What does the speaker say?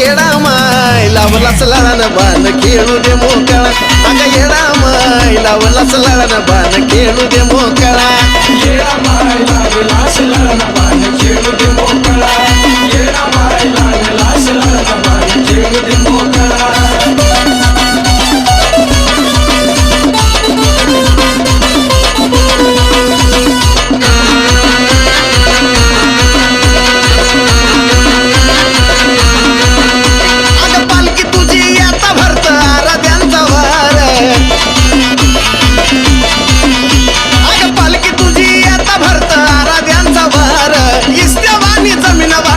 येडा माय लावलास लाळानं बाण खेळू दे मोकळा अगं येडा माय लावलास लाळानं बाण खेळू दे मोकळा येडा माय लावलास लाळानं बाण खेळू दे मोकळा